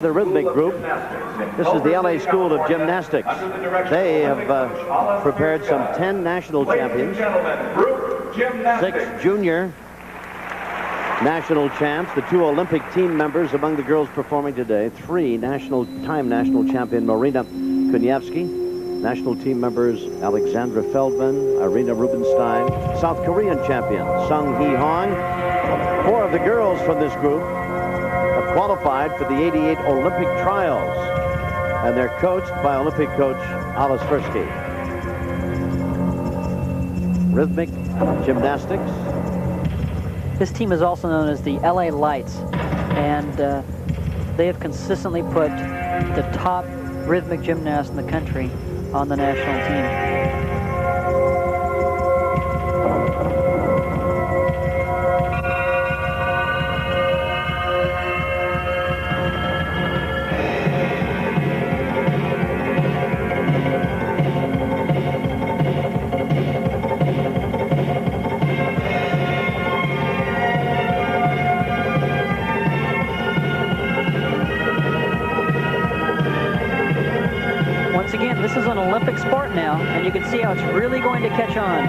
The rhythmic group. This is the LA School of Gymnastics. They have prepared some 10 national champions, 6 junior national champs, the 2 Olympic team members among the girls performing today, 3 national champion Marina Kunievsky, national team members Alexandra Feldman, Irina Rubinstein, South Korean champion Sung Hee Hong. 4 of the girls from this group have qualified for the '88 Olympic trials, and they're coached by Olympic coach Alice Fursky. Rhythmic gymnastics. This team is also known as the LA Lights, and they have consistently put the top rhythmic gymnasts in the country on the national team. Once again, this is an Olympic sport now, and you can see how it's really going to catch on.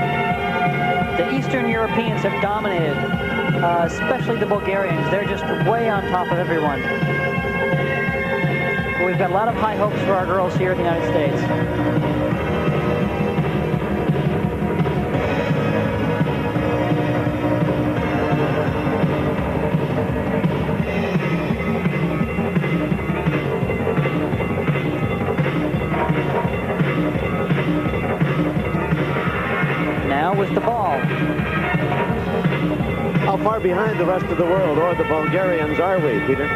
The Eastern Europeans have dominated, especially the Bulgarians. They're just way on top of everyone. But we've got a lot of high hopes for our girls here in the United States. With the ball. How far behind the rest of the world, or the Bulgarians, are we, Peter?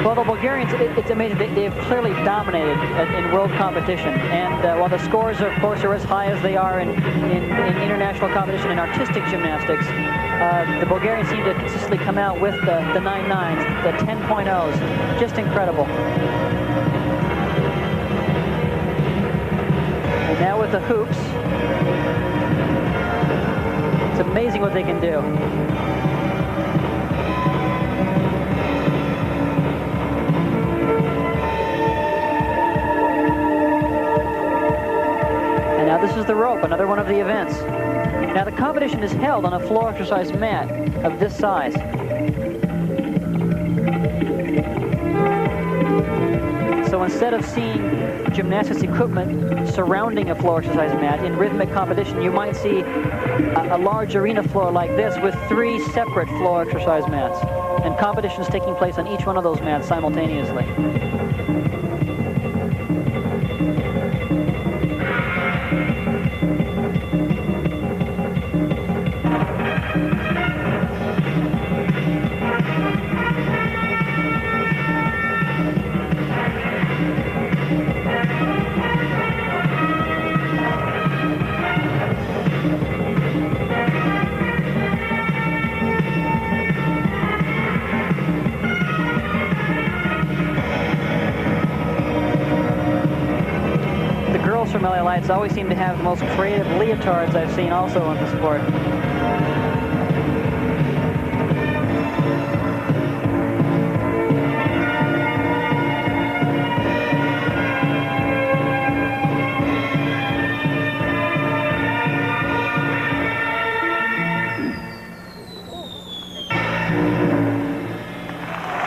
Well, the Bulgarians, it's amazing. They have clearly dominated in world competition. And while the scores, of course, are as high as they are in international competition in artistic gymnastics, the Bulgarians seem to consistently come out with the 9.9s, the 10.0s. Just incredible. And now with the hoops. It's amazing what they can do. And now this is the rope, another one of the events. Now the competition is held on a floor exercise mat of this size. So instead of seeing gymnastics equipment surrounding a floor exercise mat in rhythmic competition, you might see a large arena floor like this with 3 separate floor exercise mats, and competitions taking place on each one of those mats simultaneously. From LA Lights always seem to have the most creative leotards I've seen also in the sport.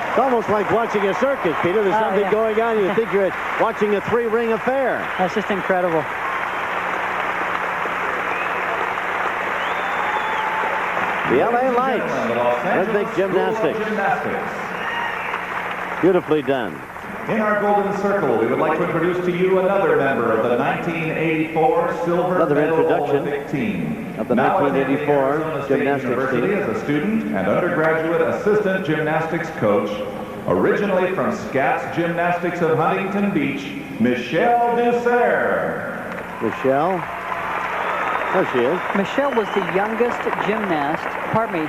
It's almost like watching a circus, Peter. There's something going on. You think you're watching a 3-ring affair. That's just incredible. The LA Lights, rhythmic gymnastics. Beautifully done. In our golden circle, we would like to introduce to you another member of the 1984 silver medal Olympic team. Of the 1984 gymnastics team. As a student and undergraduate assistant gymnastics coach, originally from Scats Gymnastics of Huntington Beach, Michelle Dusser. Michelle. There she is. Michelle was the youngest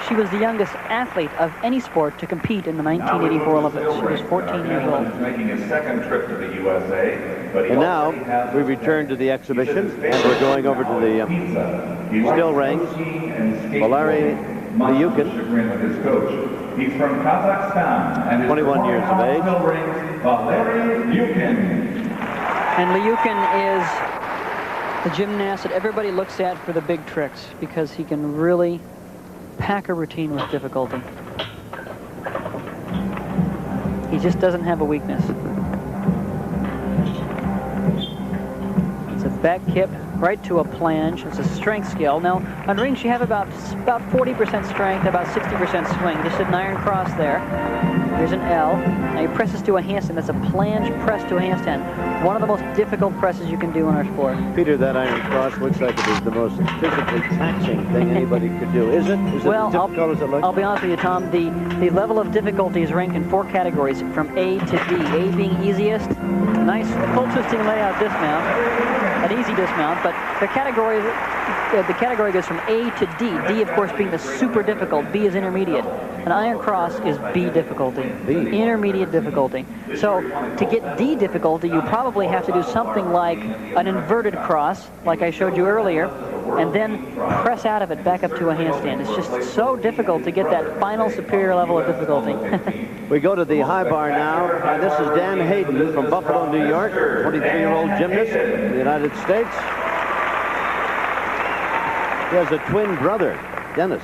she was the youngest athlete of any sport to compete in the 1984 Olympics. She was 14 years old. Making his second trip to the USA. And now we return to the exhibition, and we're going over to the still rings. Valeri Lyukin He's from Kazakhstan and is 21 years of age. Still rings Valery Lyukin. And Lyukin is the gymnast that everybody looks at for the big tricks because he can really pack a routine with difficulty. He just doesn't have a weakness. It's a back kip right to a plunge. It's a strength skill. Now, on rings, you have about 40% strength, about 60% swing. Just an iron cross there. There's an L. Now he presses to a handstand. That's a plunge press to a handstand. One of the most difficult presses you can do on our sport. Peter, that iron cross looks like it is the most physically taxing thing anybody could do. Is it? Is it as difficult as it looks? I'll be honest with you, Tom. The level of difficulty is ranked in 4 categories, from A to D. A being easiest, nice full twisting layout dismount, an easy dismount, but the category goes from A to D. D, of course, being the super difficult. B is intermediate. An iron cross is B difficulty. B. Intermediate difficulty. So to get D difficulty, you probably have to do something like an inverted cross, like I showed you earlier, and then press out of it back up to a handstand. It's just so difficult to get that final superior level of difficulty. We go to the high bar now, and this is Dan Hayden from Buffalo, New York, 23-year-old gymnast in the United States. He has a twin brother, Dennis.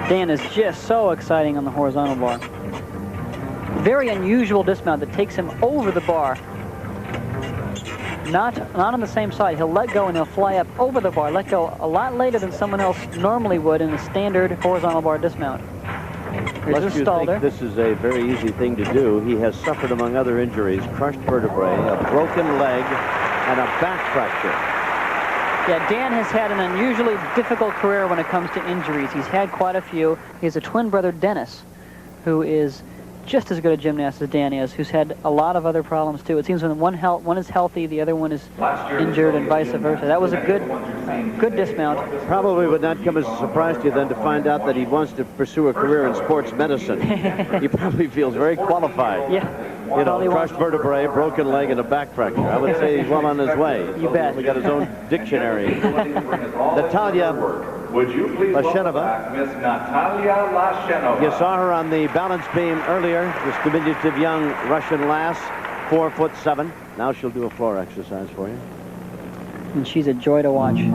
Dan is just so exciting on the horizontal bar. Very unusual dismount that takes him over the bar. Not on the same side. He'll let go and he'll fly up over the bar. Let go a lot later than someone else normally would in a standard horizontal bar dismount. Here's Lest a you stalder. think this is a very easy thing to do, he has suffered, among other injuries, crushed vertebrae, a broken leg, and a back fracture. Yeah, Dan has had an unusually difficult career when it comes to injuries. He's had quite a few. He has a twin brother, Dennis, who is just as good a gymnast as Dan is, who's had a lot of other problems too. It seems when one is healthy, the other one is injured, and vice versa. That was a good dismount. Probably would not come as a surprise to you then to find out that he wants to pursue a career in sports medicine. He probably feels very qualified. Yeah. You know, crushed vertebrae, broken leg, and a back fracture. I would say he's well on his way. You bet. He got his own dictionary. Natalia Would you please Lashenova. welcome back Miss Natalia Lashenova. You saw her on the balance beam earlier, this diminutive young Russian lass, 4'7". Now she'll do a floor exercise for you. And she's a joy to watch. She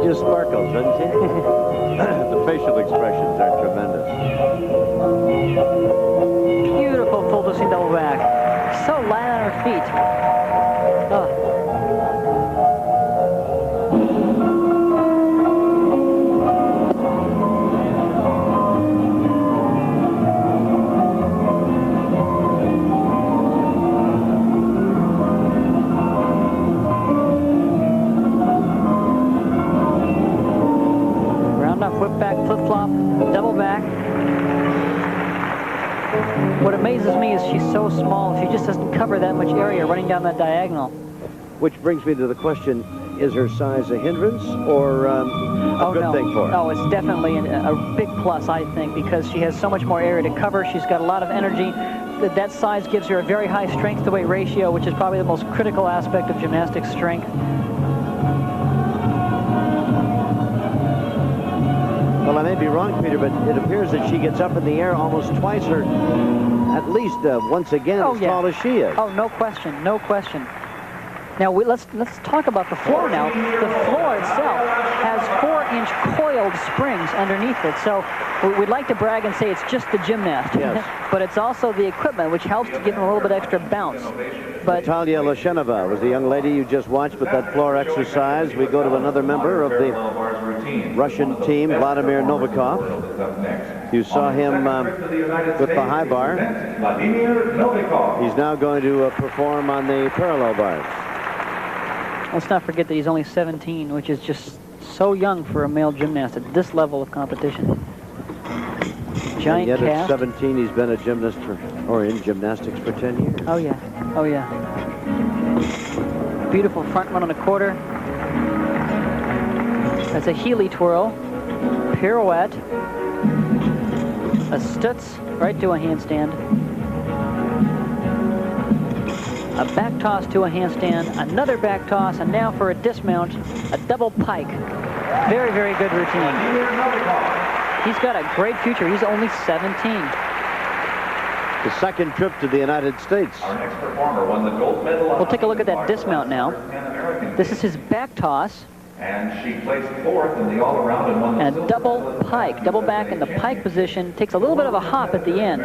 just sparkles, doesn't she? The facial expressions are tremendous. Beautiful full twisting double back. So light on her feet. Oh. Whip back, flip-flop, double back. What amazes me is she's so small. She just doesn't cover that much area running down that diagonal. Which brings me to the question, is her size a hindrance or a good thing for her? Oh, it's definitely a big plus, I think, because she has so much more area to cover. She's got a lot of energy. That size gives her a very high strength-to-weight ratio, which is probably the most critical aspect of gymnastics strength. Well, I may be wrong, Peter, but it appears that she gets up in the air almost twice or at least once again as tall as she is. Oh, no question, no question. Now, let's talk about the floor now. The floor itself has 4-inch coiled springs underneath it. So we'd like to brag and say it's just the gymnast. Yes. But it's also the equipment, which helps to give them a little bit extra bounce. But Natalia Lashenova was the young lady you just watched with that floor exercise. We go to another member of the Russian team, Vladimir Novikov. You saw him with the high bar. He's now going to perform on the parallel bars. Let's not forget that he's only 17, which is just so young for a male gymnast at this level of competition. Giant and yet cast. at 17, he's been a gymnast or in gymnastics for 10 years. Oh, yeah. Oh, yeah. Beautiful front run on a quarter. That's a Healy twirl. Pirouette. A Stutz right to a handstand. a back toss to a handstand, another back toss, and now for a dismount, a double pike. Very, very good routine. He's got a great future. He's only 17. The second trip to the United States. Our next performer won the gold medal. We'll take a look at that dismount now. This is his back toss. And she placed fourth in the all-around and won the And a double pike, double back in the pike position. Takes a little bit of a hop at the end.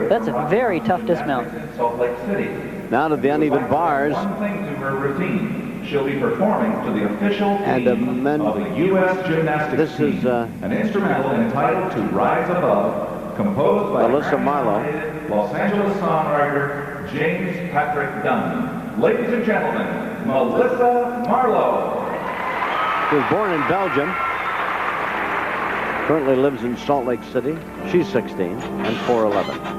That's a very tough dismount. Salt Lake City. Now to the uneven bars. One thing to her routine. She'll be performing to the official And theme of the U.S. Gymnastics This is an instrumental entitled "To Rise Above," composed by Melissa Marlowe. Los Angeles songwriter James Patrick Dunn. Ladies and gentlemen, Melissa Marlowe. She was born in Belgium. Currently lives in Salt Lake City. She's 16 and 4'11".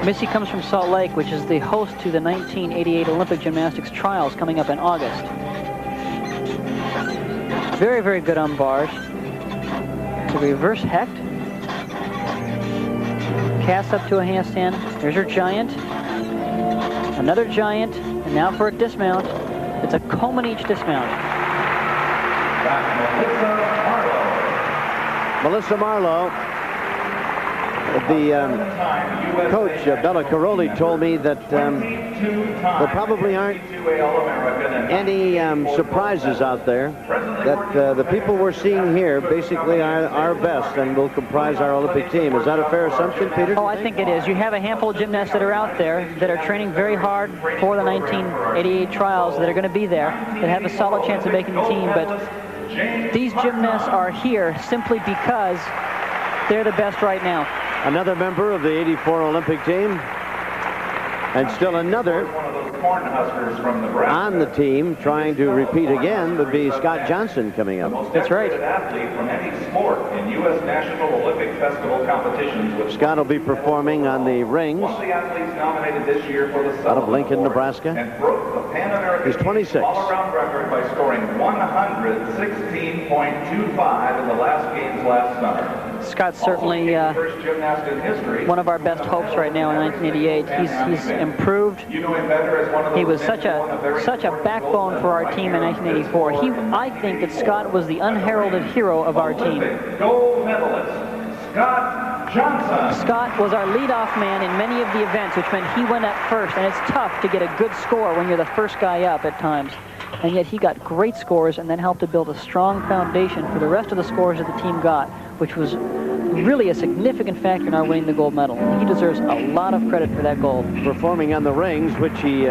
Missy comes from Salt Lake, which is the host to the 1988 Olympic Gymnastics trials coming up in August. Very, very good on bars. The reverse hecht. Cast up to a handstand. There's her giant. Another giant. And now for a dismount. It's a Comaneci dismount. Melissa Marlowe. The coach, Bella Caroli, told me that there probably aren't any surprises out there, that the people we're seeing here basically are our best and will comprise our Olympic team. Is that a fair assumption, Peter? Oh, I think it is. You have a handful of gymnasts that are out there that are training very hard for the 1988 trials that are going to be there, that have a solid chance of making the team, but these gymnasts are here simply because they're the best right now. Another member of the '84 Olympic team, and still another on the team trying to repeat again would be Scott Johnson coming up. That's right. Athlete from any sport in U.S. National Olympic Festival competitions. Scott will be performing on the rings One of the athletes nominated this year for the out of Lincoln, Nebraska. And broke the Pan American He's 26. all-around record by scoring 116.25 in the last games last summer. Scott's certainly First gymnast in history. one of our best hopes right now in 1988. He's improved. You know him better as one of those. He was such a backbone for our team in 1984. I think that Scott was the unheralded hero of our team. Olympic gold medalist Scott Johnson. Scott was our leadoff man in many of the events, which meant he went up first, and it's tough to get a good score when you're the first guy up at times. And yet he got great scores and then helped to build a strong foundation for the rest of the scores that the team got, which was really a significant factor in our winning the gold medal. And he deserves a lot of credit for that gold. Performing on the rings, which he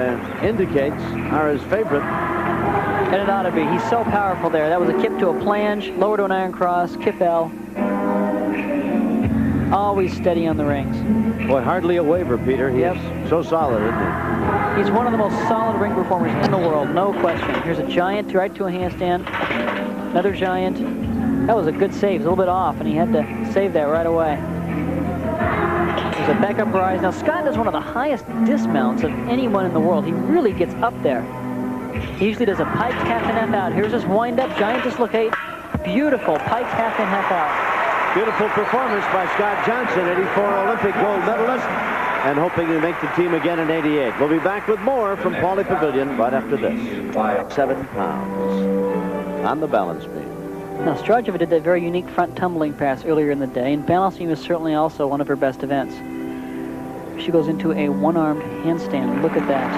indicates are his favorite. And it ought to be. He's so powerful there. That was a kip to a flange, lower to an iron cross, kip L. Always steady on the rings. Boy, hardly a waver, Peter. He's so solid, isn't he? He's one of the most solid ring performers in the world, no question. Here's a giant right to a handstand. Another giant. That was a good save. It was a little bit off, and he had to save that right away. There's a backup rise. Now, Scott does one of the highest dismounts of anyone in the world. He really gets up there. He usually does a pike half and half out. Here's his wind-up, giant dislocate. Beautiful pike half and half out. Beautiful performance by Scott Johnson, '84 Olympic gold medalist, and hoping to make the team again in '88. We'll be back with more from Pauley Pavilion right after this. 7 pounds on the balance beam. Now, Strajeva did that very unique front tumbling pass earlier in the day, and balancing was certainly also one of her best events. She goes into a one-armed handstand. Look at that.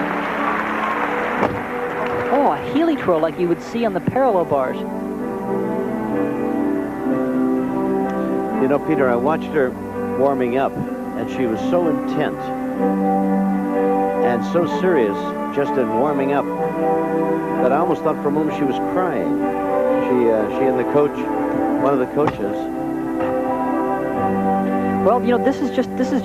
Oh, a Healy twirl like you would see on the parallel bars. You know, Peter, I watched her warming up, and she was so intent and so serious just in warming up that I almost thought for a moment she was crying. She and the coach, one of the coaches. Well, you know, this is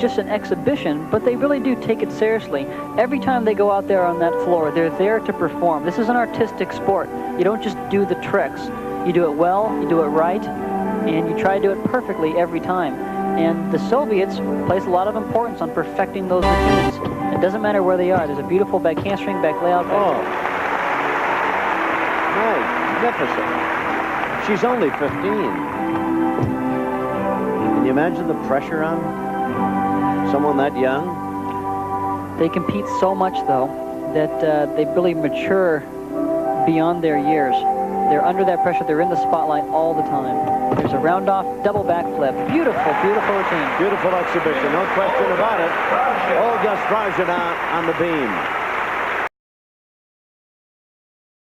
just an exhibition, but they really do take it seriously. Every time they go out there on that floor, they're there to perform. This is an artistic sport. You don't just do the tricks. You do it well, you do it right, and you try to do it perfectly every time. And the Soviets place a lot of importance on perfecting those routines. It doesn't matter where they are. There's a beautiful back handstring, back layout. Oh, magnificent. She's only 15. Can you imagine the pressure on someone that young? They compete so much, though, that they really mature beyond their years. They're under that pressure. They're in the spotlight all the time. There's a round-off double backflip. Beautiful, beautiful routine. Beautiful exhibition, no question about it. Olga Strajina on the beam.